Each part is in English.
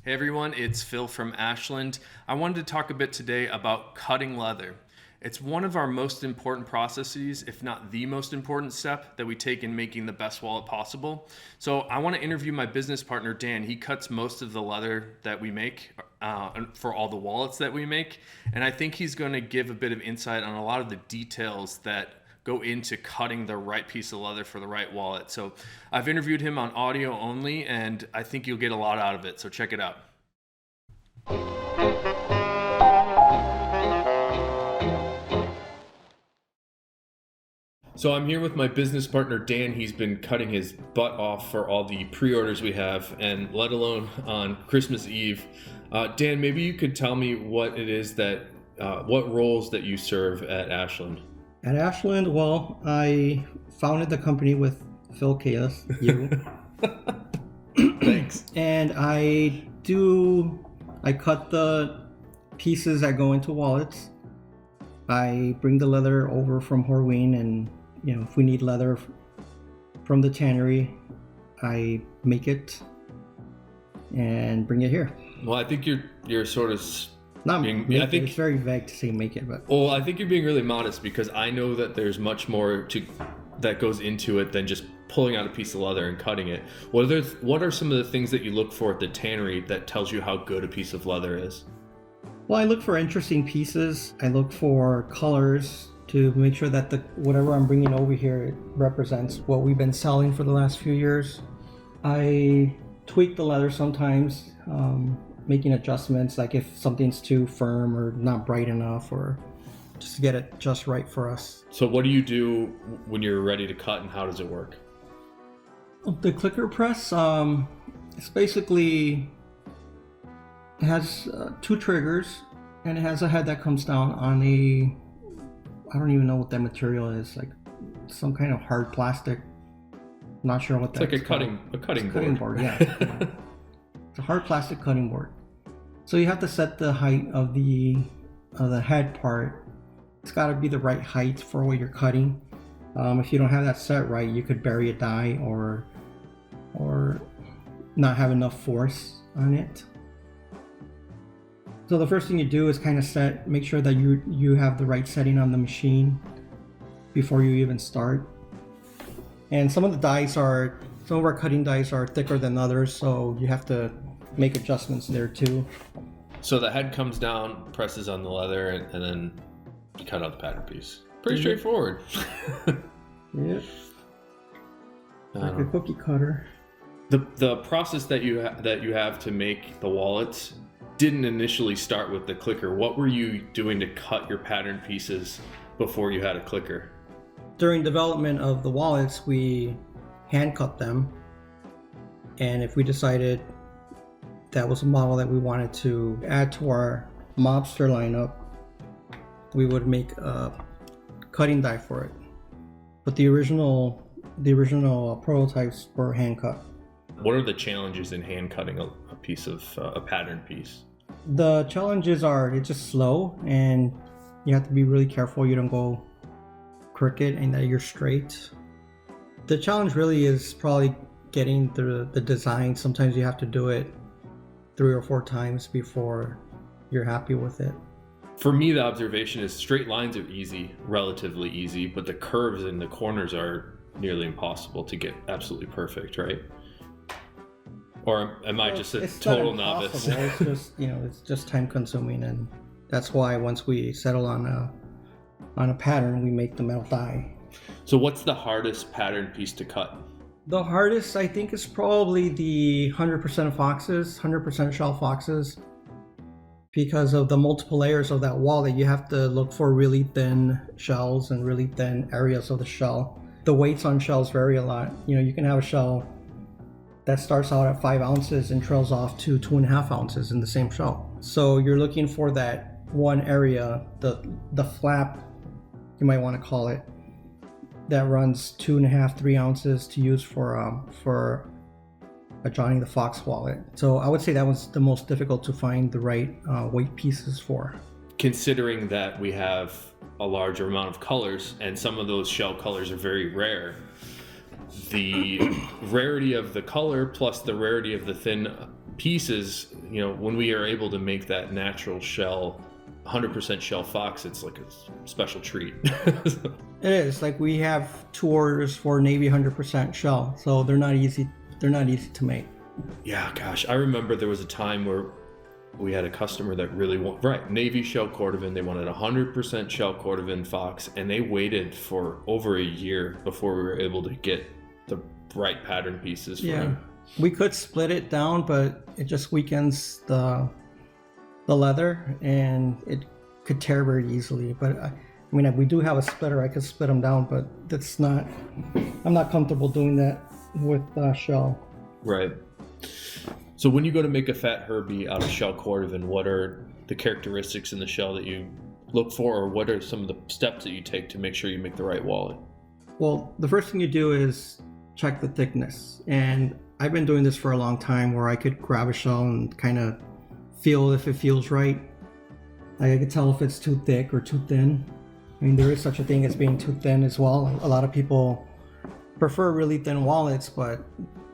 Hey everyone, it's Phil from Ashland. I wanted to talk a bit today about cutting leather. It's one of our most important processes, if not the most important step that we take in making the best wallet possible. So I want to interview my business partner, Dan. He cuts most of the leather that we make for all the wallets that we make. And I think he's going to give a bit of insight on a lot of the details that go into cutting the right piece of leather for the right wallet. So I've interviewed him on audio only, and I think you'll get a lot out of it. So check it out. So I'm here with my business partner, Dan. He's been cutting his butt off for all the pre-orders we have, and let alone on Christmas Eve. Dan, maybe you could tell me what it is that, what roles that you serve at Ashland. At Ashland, well, I founded the company with Phil Kalis, you. Thanks. And I cut the pieces that go into wallets. I bring the leather over from Horween, and if we need leather from the tannery, I make it and bring it here. Well, I think you're sort of Not being, make I think it. It's very vague to say make it, but well, I think you're being really modest, because I know that there's much more that goes into it than just pulling out a piece of leather and cutting it. What are some of the things that you look for at the tannery that tells you how good a piece of leather is? Well, I look for interesting pieces. I look for colors to make sure that whatever I'm bringing over here represents what we've been selling for the last few years. I tweak the leather sometimes, making adjustments, like if something's too firm or not bright enough, or just to get it just right for us. So what do you do when you're ready to cut, and how does it work? The clicker press, it's basically, it has two triggers, and it has a head that comes down on I don't even know what that material is, like some kind of hard plastic. Not sure what that's It's like a cutting board. Yeah. It's a hard plastic cutting board. So you have to set the height of the head part. It's got to be the right height for what you're cutting. If you don't have that set right, you could bury a die or not have enough force on it. So the first thing you do is kind of make sure that you have the right setting on the machine before you even start. And some of our cutting dies are thicker than others, so you have to make adjustments there too. So the head comes down, presses on the leather, and then you cut out the pattern piece. Pretty straightforward. Yeah. Like a cookie cutter. The process that you have to make the wallets didn't initially start with the clicker. What were you doing to cut your pattern pieces before you had a clicker? During development of the wallets, we hand cut them, and if we decided that was a model that we wanted to add to our mobster lineup, we would make a cutting die for it. But the original prototypes were hand cut. What are the challenges in hand cutting a piece of a pattern piece? The challenges are it's just slow, and you have to be really careful you don't go crooked and that you're straight. The challenge really is probably getting the design. Sometimes you have to do it 3 or 4 times before you're happy with it. For me, the observation is straight lines are easy, relatively easy, but the curves and the corners are nearly impossible to get absolutely perfect, right? Or am I just a total novice? It's just, it's just time consuming, and that's why once we settle on a pattern, we make the metal die. So what's the hardest pattern piece to cut? The hardest, I think, is probably the 100% foxes, 100% shell foxes, because of the multiple layers of that wallet. You have to look for really thin shells and really thin areas of the shell. The weights on shells vary a lot. You can have a shell that starts out at 5 ounces and trails off to 2.5 ounces in the same shell. So you're looking for that one area, the flap, you might want to call it, that runs 2.5, 3 ounces to use for a Johnny the Fox wallet. So I would say that was the most difficult to find the right weight pieces for. Considering that we have a larger amount of colors, and some of those shell colors are very rare, the rarity of the color plus the rarity of the thin pieces you know, when we are able to make that natural shell, 100% shell fox, it's like a special treat. It is. Like, we have 2 orders for Navy 100% shell, so they're not easy to make. Yeah, gosh, I remember there was a time where we had a customer that really Navy shell Cordovan. They wanted 100% shell Cordovan fox, and they waited for over a year before we were able to get the right pattern pieces for them. We could split it down, but it just weakens the leather, and it could tear very easily. But I mean, we do have a splitter. I could split them down, but I'm not comfortable doing that with shell. Right. So when you go to make a fat Herbie out of shell Cordovan, what are the characteristics in the shell that you look for, or what are some of the steps that you take to make sure you make the right wallet? Well, the first thing you do is check the thickness. And I've been doing this for a long time, where I could grab a shell and kind of feel if it feels right. Like, I could tell if it's too thick or too thin. I mean, there is such a thing as being too thin as well. A lot of people prefer really thin wallets, but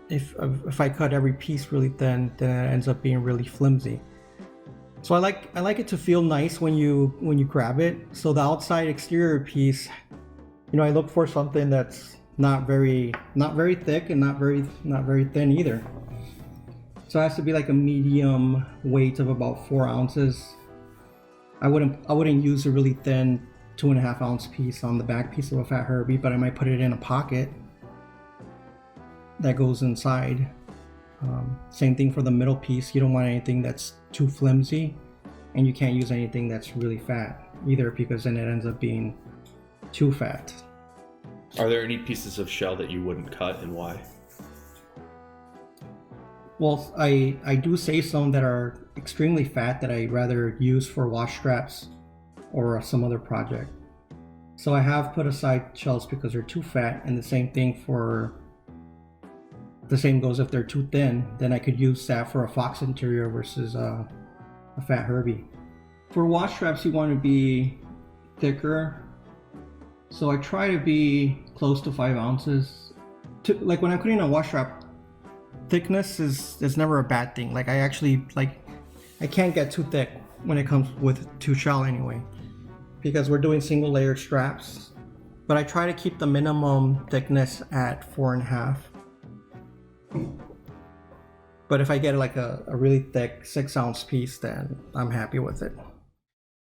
if I cut every piece really thin, then it ends up being really flimsy. So I like it to feel nice when you grab it. So the outside exterior piece, you know, I look for something that's not very thick and not very thin either. So it has to be like a medium weight of about 4 ounces. I wouldn't use a really thin 2.5 ounce piece on the back piece of a fat Herbie, but I might put it in a pocket that goes inside. Same thing for the middle piece. You don't want anything that's too flimsy, and you can't use anything that's really fat either, because then it ends up being too fat. Are there any pieces of shell that you wouldn't cut, and why? Well, I do save some that are extremely fat that I'd rather use for wash straps or some other project. So I have put aside shells because they're too fat, and the same goes if they're too thin. Then I could use that for a fox interior versus a fat Herbie. For wash straps, you want to be thicker. So I try to be close to 5 ounces. Like, when I'm putting a wash strap, thickness is never a bad thing. Like, I can't get too thick when it comes with 2 shell anyway, because we're doing single layered straps. But I try to keep the minimum thickness at 4.5. But if I get like a really thick 6 ounce piece, then I'm happy with it.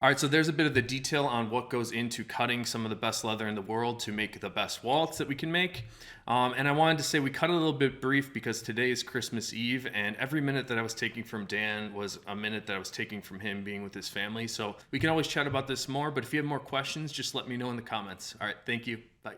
All right, so there's a bit of the detail on what goes into cutting some of the best leather in the world to make the best wallets that we can make. And I wanted to say we cut a little bit brief because today is Christmas Eve, and every minute that I was taking from Dan was a minute that I was taking from him being with his family. So we can always chat about this more, but if you have more questions, just let me know in the comments. All right, thank you. Bye.